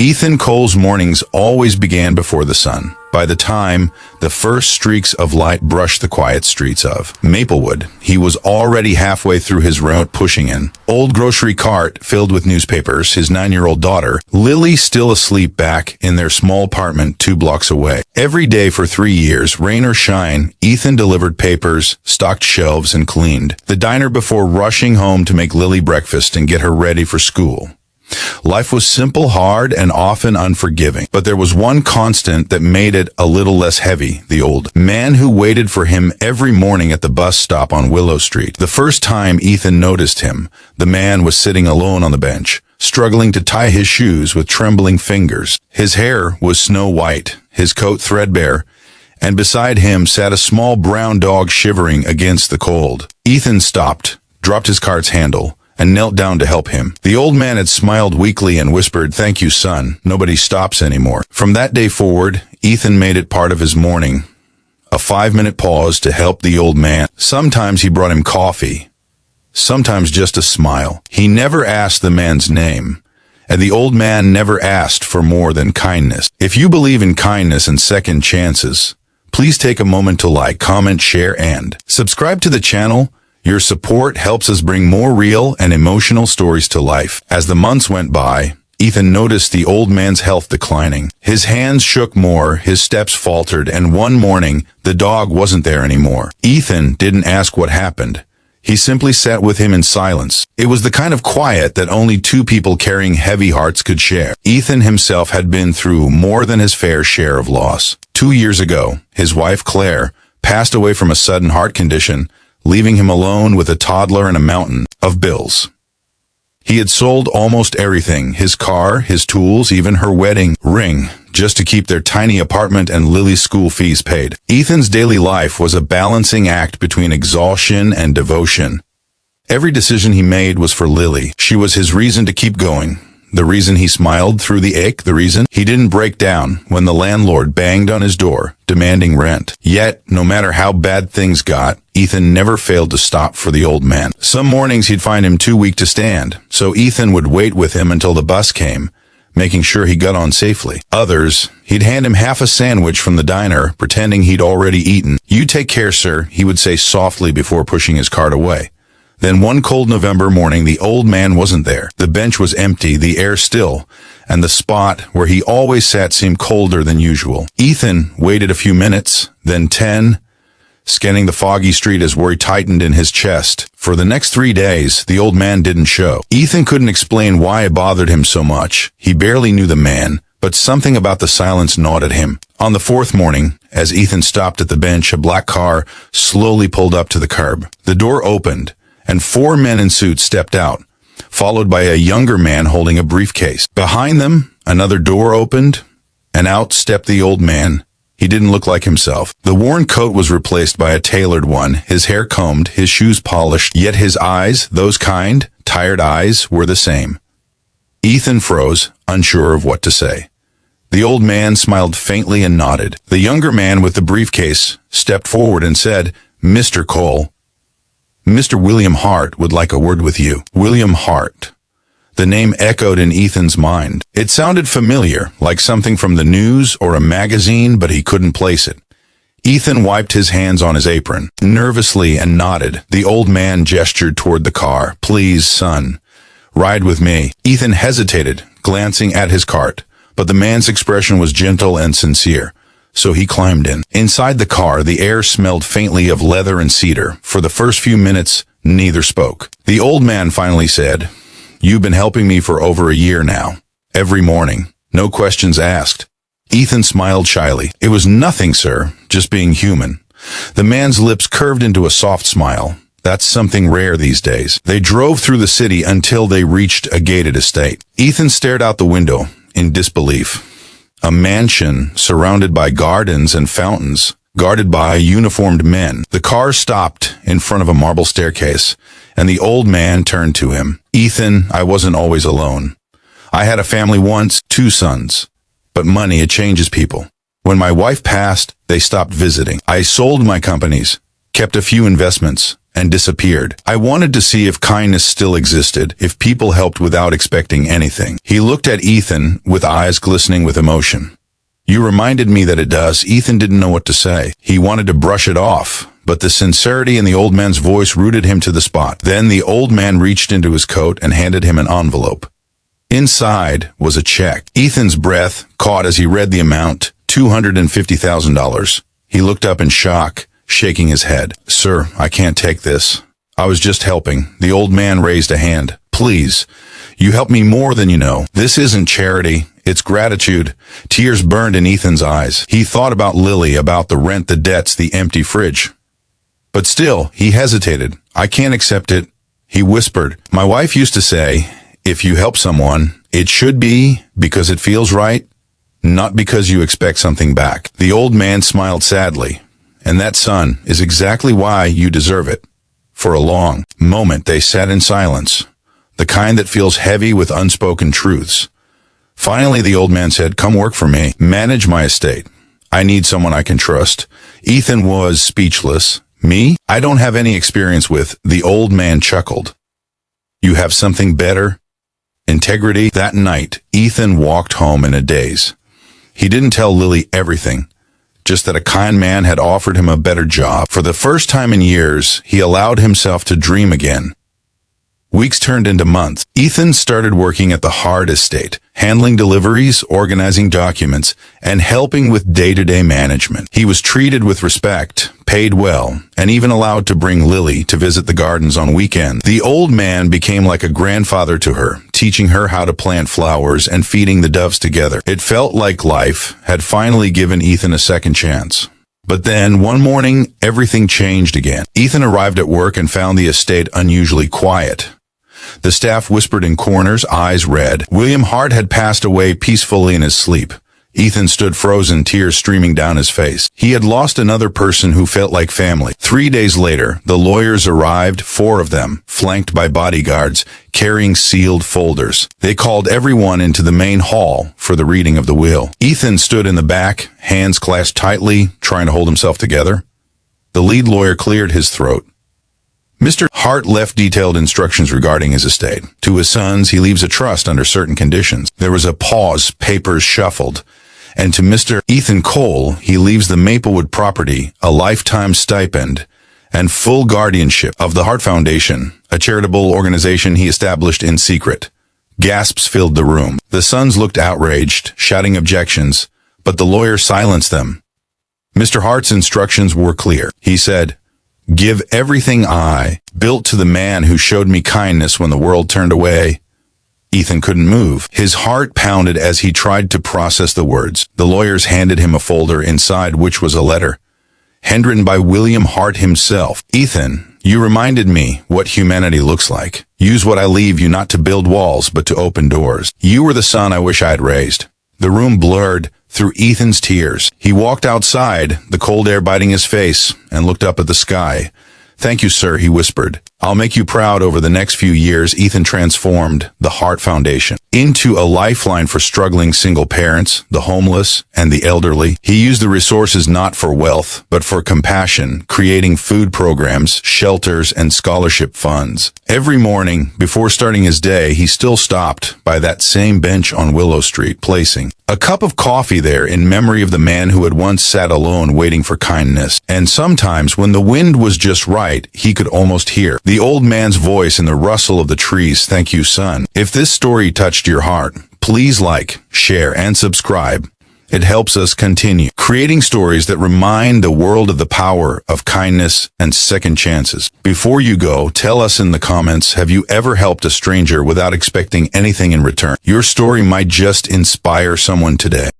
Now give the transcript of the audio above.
Ethan Cole's mornings always began before the sun. By the time the first streaks of light brushed the quiet streets of Maplewood, he was already halfway through his route, pushing an old grocery cart filled with newspapers, his 9-year-old daughter, Lily, still asleep back in their small apartment 2 blocks away. Every day for 3 years, rain or shine, Ethan delivered papers, stocked shelves, and cleaned the diner before rushing home to make Lily breakfast and get her ready for school. Life was simple, hard, and often unforgiving, but there was one constant that made it a little less heavy: the old man who waited for him every morning at the bus stop on Willow Street. The first time Ethan noticed him, the man was sitting alone on the bench, struggling to tie his shoes with trembling fingers. His hair was snow white, his coat threadbare, and beside him sat a small brown dog shivering against the cold. Ethan stopped, dropped his cart's handle, and knelt down to help him. The old man had smiled weakly and whispered, "Thank you, son. Nobody stops anymore." From that day forward, Ethan made it part of his morning. A 5-minute pause to help the old man. Sometimes he brought him coffee, sometimes just a smile. He never asked the man's name, and the old man never asked for more than kindness. If you believe in kindness and second chances, please take a moment to like, comment, share, and subscribe to the channel. Your support helps us bring more real and emotional stories to life. As the months went by, Ethan noticed the old man's health declining. His hands shook more, his steps faltered, and one morning, the dog wasn't there anymore. Ethan didn't ask what happened. He simply sat with him in silence. It was the kind of quiet that only 2 people carrying heavy hearts could share. Ethan himself had been through more than his fair share of loss. 2 years ago, his wife Claire passed away from a sudden heart condition, leaving him alone with a toddler and a mountain of bills. He had sold almost everything: his car, his tools, even her wedding ring, just to keep their tiny apartment and Lily's school fees paid. Ethan's daily life was a balancing act between exhaustion and devotion. Every decision he made was for Lily. She was his reason to keep going, the reason he smiled through the ache, the reason he didn't break down when the landlord banged on his door, demanding rent. Yet, no matter how bad things got, Ethan never failed to stop for the old man. Some mornings he'd find him too weak to stand, so Ethan would wait with him until the bus came, making sure he got on safely. Others, he'd hand him half a sandwich from the diner, pretending he'd already eaten. "You take care, sir," he would say softly before pushing his cart away. Then one cold November morning, the old man wasn't there. The bench was empty, the air still, and the spot where he always sat seemed colder than usual. Ethan waited a few minutes, then 10, scanning the foggy street as worry tightened in his chest. For the next 3 days, the old man didn't show. Ethan couldn't explain why it bothered him so much. He barely knew the man, but something about the silence gnawed at him. On the 4th morning, as Ethan stopped at the bench, a black car slowly pulled up to the curb. The door opened, and 4 men in suits stepped out, followed by a younger man holding a briefcase. Behind them, another door opened, and out stepped the old man. He didn't look like himself. The worn coat was replaced by a tailored one, his hair combed, his shoes polished, yet his eyes, those kind, tired eyes, were the same. Ethan froze, unsure of what to say. The old man smiled faintly and nodded. The younger man with the briefcase stepped forward and said, "Mr. Cole, Mr. William Hart would like a word with you." William Hart. The name echoed in Ethan's mind. It sounded familiar, like something from the news or a magazine, but he couldn't place it. Ethan wiped his hands on his apron, nervously, and nodded. The old man gestured toward the car. "Please, son, ride with me." Ethan hesitated, glancing at his cart, but the man's expression was gentle and sincere. So he climbed in. Inside the car, the air smelled faintly of leather and cedar. For the first few minutes, neither spoke. The old man finally said, "You've been helping me for over a year now. Every morning. No questions asked." Ethan smiled shyly. "It was nothing, sir. Just being human." The man's lips curved into a soft smile. "That's something rare these days." They drove through the city until they reached a gated estate. Ethan stared out the window in disbelief. A mansion surrounded by gardens and fountains, guarded by uniformed men. The car stopped in front of a marble staircase, and the old man turned to him. "Ethan, I wasn't always alone. I had a family once, 2 sons. But money, it changes people. When my wife passed, they stopped visiting. I sold my companies, kept a few investments, and disappeared. I wanted to see if kindness still existed, if people helped without expecting anything. He looked at Ethan with eyes glistening with emotion. You reminded me that it does. Ethan didn't know what to say. He wanted to brush it off, but the sincerity in the old man's voice rooted him to the spot. Then the old man reached into his coat and handed him an envelope. Inside was a check. Ethan's breath caught as he read the amount, $250,000. He looked up in shock, shaking his head. Sir, I can't take this. I was just helping. The old man raised a hand. Please, you helped me more than you know. This isn't charity. It's gratitude. Tears burned in Ethan's eyes. He thought about Lily, about the rent, the debts, the empty fridge. But still, he hesitated. I can't accept it, he whispered. My wife used to say, if you help someone, it should be because it feels right, not because you expect something back. The old man smiled sadly. And that, son, is exactly why you deserve it. For a long moment they sat in silence, the kind that feels heavy with unspoken truths. Finally the old man said, come work for me. Manage my estate. I need someone I can trust. Ethan was speechless. Me? I don't have any experience with. The old man chuckled. You have something better? Integrity. That night, Ethan walked home in a daze. He didn't tell Lily everything, just that a kind man had offered him a better job. For the first time in years, he allowed himself to dream again. Weeks turned into months. Ethan started working at the Hard estate, handling deliveries, organizing documents, and helping with day-to-day management. He was treated with respect, paid well, and even allowed to bring Lily to visit the gardens on weekends. The old man became like a grandfather to her, teaching her how to plant flowers and feeding the doves together. It felt like life had finally given Ethan a second chance. But then, one morning, everything changed again. Ethan arrived at work and found the estate unusually quiet. The staff whispered in corners, eyes red. William Hart had passed away peacefully in his sleep. Ethan stood frozen, tears streaming down his face. He had lost another person who felt like family. 3 days later, the lawyers arrived, 4 of them, flanked by bodyguards, carrying sealed folders. They called everyone into the main hall for the reading of the will. Ethan stood in the back, hands clasped tightly, trying to hold himself together. The lead lawyer cleared his throat. Mr. Hart left detailed instructions regarding his estate. To his sons, he leaves a trust under certain conditions. There was a pause, papers shuffled. And to Mr. Ethan Cole, he leaves the Maplewood property, a lifetime stipend, and full guardianship of the Hart Foundation, a charitable organization he established in secret. Gasps filled the room. The sons looked outraged, shouting objections, but the lawyer silenced them. Mr. Hart's instructions were clear. He said, give everything I built to the man who showed me kindness when the world turned away. Ethan couldn't move. His heart pounded as he tried to process the words. The lawyers handed him a folder, inside which was a letter, handwritten by William Hart himself. Ethan, you reminded me what humanity looks like. Use what I leave you not to build walls, but to open doors. You were the son I wish I had raised. The room blurred through Ethan's tears. He walked outside, the cold air biting his face, and looked up at the sky. Thank you, sir, he whispered. I'll make you proud. Over the next few years, Ethan transformed the Hart Foundation into a lifeline for struggling single parents, the homeless, and the elderly. He used the resources not for wealth, but for compassion, creating food programs, shelters, and scholarship funds. Every morning, before starting his day, he still stopped by that same bench on Willow Street, placing a cup of coffee there in memory of the man who had once sat alone waiting for kindness. And sometimes, when the wind was just right, he could almost hear the old man's voice in the rustle of the trees. Thank you, son. If this story touched your heart, please like, share, and subscribe. It helps us continue creating stories that remind the world of the power of kindness and second chances. Before you go, tell us in the comments, have you ever helped a stranger without expecting anything in return? Your story might just inspire someone today.